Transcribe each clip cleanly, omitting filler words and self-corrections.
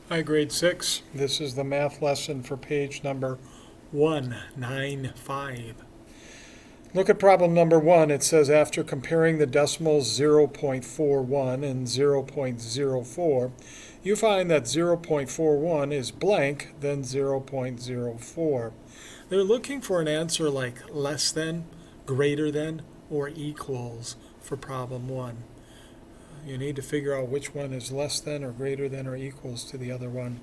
Hi, grade 6. This is the math lesson for page number 195. Look at problem number 1. It says after comparing the decimals 0.41 and 0.04, you find that 0.41 is blank, then 0.04. They're looking for an answer like less than, greater than, or equals for problem 1. You need to figure out which one is less than or greater than or equals to the other one.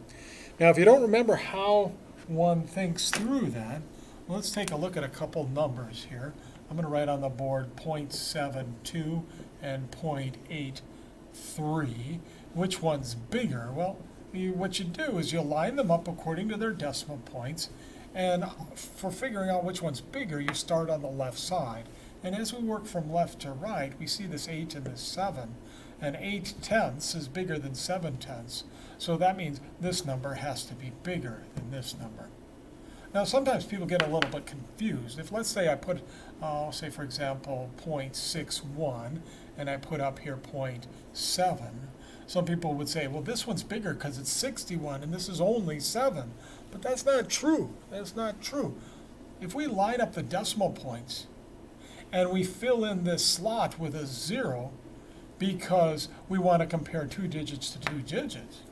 Now, if you don't remember how one thinks through that, let's take a look at a couple numbers here. I'm going to write on the board 0.72 and 0.83. Which one's bigger? Well, what you do is you line them up according to their decimal points, and for figuring out which one's bigger, you start on the left side. And as we work from left to right, we see this 8 and this 7. And 8/10 is bigger than 7/10. So that means this number has to be bigger than this number. Now, sometimes people get a little bit confused. If, let's say, I put, say, for example, 0.61, and I put up here 0.7, some people would say, well, this one's bigger because it's 61, and this is only 7. But that's not true. That's not true. If we line up the decimal points, and we fill in this slot with a 0, because we want to compare two digits to two digits.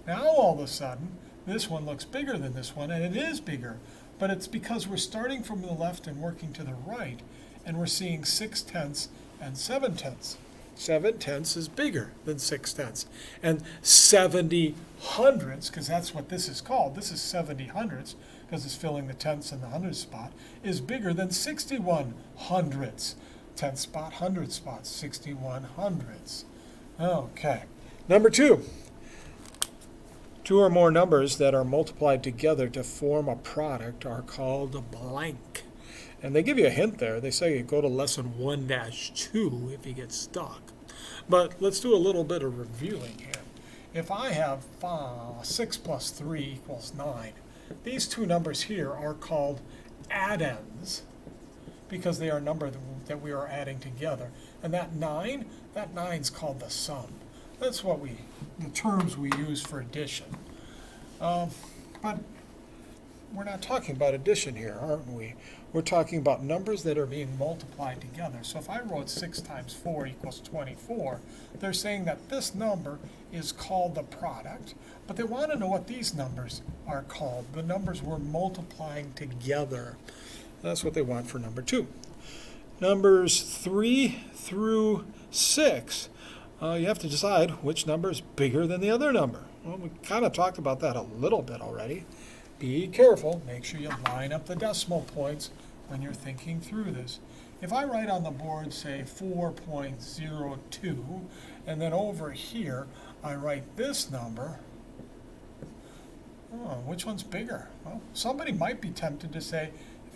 Now all of a sudden, this one looks bigger than this one, and it is bigger. But it's because we're starting from the left and working to the right, and we're seeing 6/10 and 7/10. 7/10 is bigger than 6/10. And 70 hundredths, because that's what this is called, this is 70 hundredths, because it's filling the tenths and the hundredths spot, is bigger than 61 hundredths. 10th spot, 100th spot, 61 hundredths. Okay. Number 2. Two or more numbers that are multiplied together to form a product are called a blank. And they give you a hint there. They say go to lesson 1-2 if you get stuck. But let's do a little bit of reviewing here. If I have 6 plus 3 equals 9, these two numbers here are called addends, because they are a number that we are adding together. And that 9's called the sum. That's what the terms we use for addition. But we're not talking about addition here, aren't we? We're talking about numbers that are being multiplied together. So if I wrote 6 times 4 equals 24, they're saying that this number is called the product, but they want to know what these numbers are called, the numbers we're multiplying together. That's what they want for number 2. Numbers 3 through 6, you have to decide which number is bigger than the other number. Well, we kind of talked about that a little bit already. Be careful. Make sure you line up the decimal points when you're thinking through this. If I write on the board, say, 4.02, and then over here I write this number, which one's bigger? Well, somebody might be tempted to say,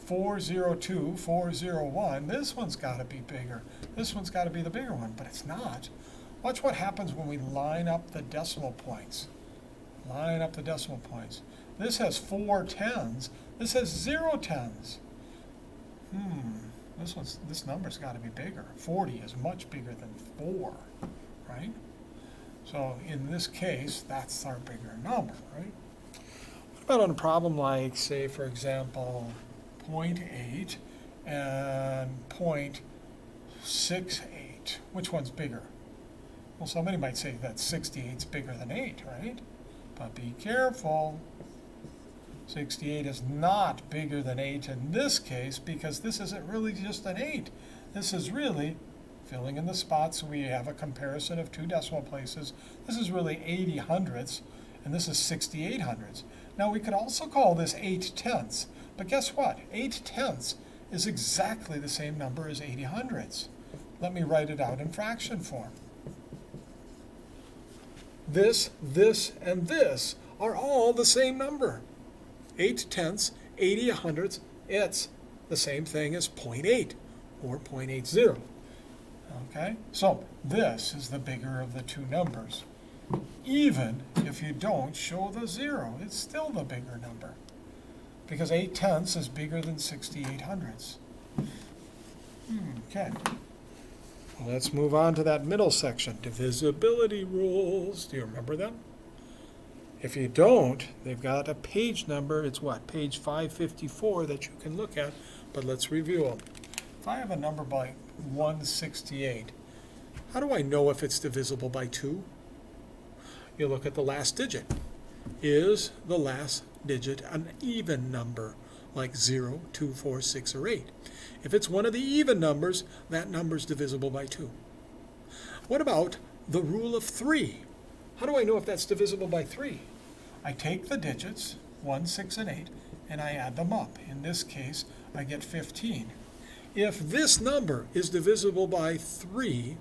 402, 401, this one's got to be bigger. This one's got to be the bigger one, but it's not. Watch what happens when we line up the decimal points. Line up the decimal points. This has 4 tens. This has 0 tens. This number's got to be bigger. 40 is much bigger than 4, right? So in this case, that's our bigger number, right? What about on a problem like, say, for example, 0.8 and 0.68. Which one's bigger? Well, somebody might say that 68 is bigger than 8, right? But be careful. 68 is not bigger than 8 in this case, because this isn't really just an 8. This is really filling in the spots. We have a comparison of two decimal places. This is really 80 hundredths, and this is 68 hundredths. Now, we could also call this 8/10. But guess what? 8/10 is exactly the same number as 80 hundredths. Let me write it out in fraction form. This, and this are all the same number. 8/10, 80 hundredths, it's the same thing as 0.8 or 0.80. Okay? So this is the bigger of the two numbers. Even if you don't show the 0, it's still the bigger number, because 8/10 is bigger than 68 hundredths. Okay. Let's move on to that middle section, divisibility rules. Do you remember them? If you don't, they've got a page number. It's what? Page 554 that you can look at, but let's review them. If I have a number like 168, how do I know if it's divisible by 2? You look at the last digit. Is the last digit an even number, like 0, 2, 4, 6, or 8? If it's one of the even numbers, that number's divisible by 2. What about the rule of 3? How do I know if that's divisible by 3? I take the digits, 1, 6, and 8, and I add them up. In this case, I get 15. If this number is divisible by 3,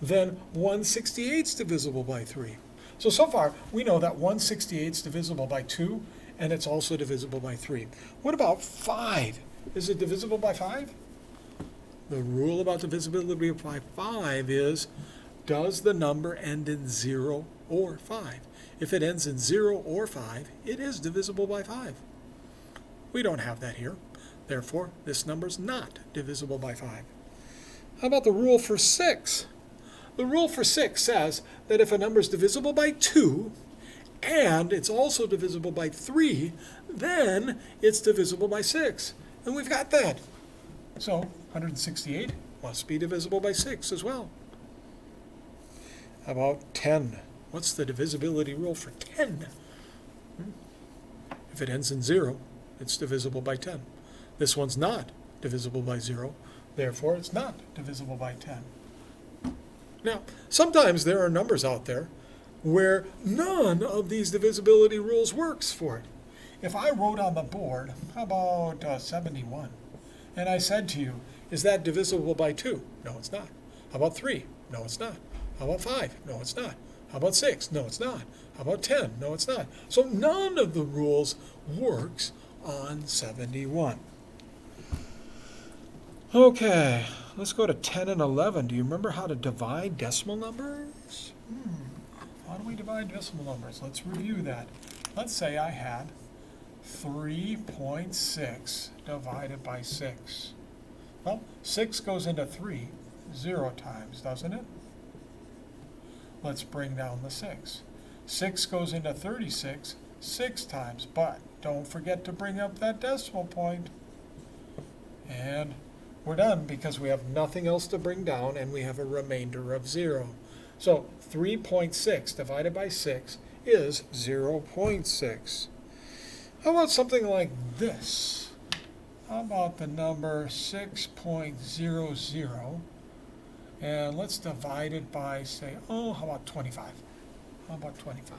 then 168 is divisible by 3. So far, we know that 168 is divisible by 2, and it's also divisible by 3. What about 5? Is it divisible by 5? The rule about divisibility by 5 is, does the number end in 0 or 5? If it ends in 0 or 5, it is divisible by 5. We don't have that here. Therefore, this number is not divisible by 5. How about the rule for 6? The rule for 6 says that if a number is divisible by 2 and it's also divisible by 3, then it's divisible by 6. And we've got that. So 168 must be divisible by 6 as well. How about 10? What's the divisibility rule for 10? If it ends in 0, it's divisible by 10. This one's not divisible by 0, therefore it's not divisible by 10. Now, sometimes there are numbers out there where none of these divisibility rules works for it. If I wrote on the board, how about 71, and I said to you, is that divisible by 2? No, it's not. How about 3? No, it's not. How about 5? No, it's not. How about 6? No, it's not. How about 10? No, it's not. So none of the rules works on 71. Okay, let's go to 10 and 11. Do you remember how to divide decimal numbers? How do we divide decimal numbers? Let's review that. Let's say I had 3.6 divided by 6. Well, 6 goes into 3 0 times, doesn't it? Let's bring down the 6. 6 goes into 36 6 times, but don't forget to bring up that decimal point. And we're done because we have nothing else to bring down and we have a remainder of 0. So 3.6 divided by 6 is 0.6. How about something like this? How about the number 6.00? And let's divide it by, say, how about 25? How about 25?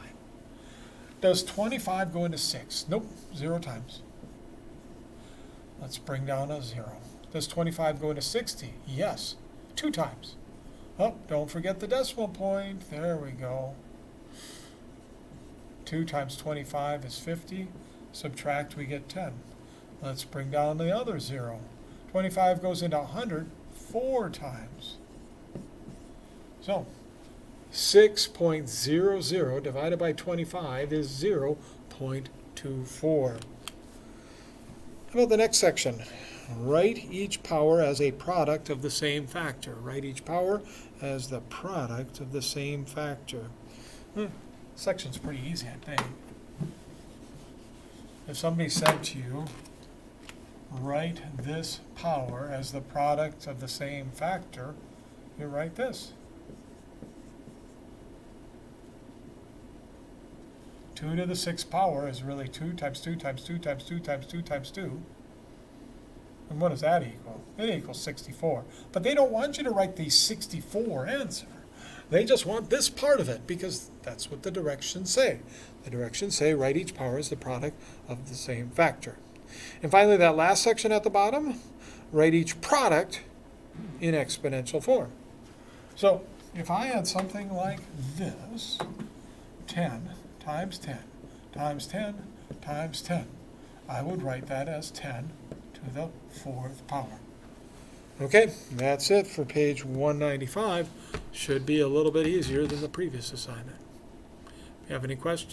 Does 25 go into 6? Nope, 0 times. Let's bring down a 0. Does 25 go into 60? Yes, 2 times. Oh, don't forget the decimal point. There we go. 2 times 25 is 50. Subtract, we get 10. Let's bring down the other 0. 25 goes into 100 4 times. So 6.00 divided by 25 is 0.24. How about the next section? Write each power as a product of the same factor. Write each power as the product of the same factor. Section's pretty easy, I think. If somebody said to you, write this power as the product of the same factor, you write this. 2 to the 6th power is really 2 times 2 times 2 times 2 times 2 times 2. And what does that equal? It equals 64. But they don't want you to write the 64 answer. They just want this part of it because that's what the directions say. The directions say write each power as the product of the same factor. And finally, that last section at the bottom, write each product in exponential form. So if I had something like this, 10 times 10 times 10 times 10, I would write that as 10 to the 4th power. Okay, that's it for page 195. Should be a little bit easier than the previous assignment. If you have any questions,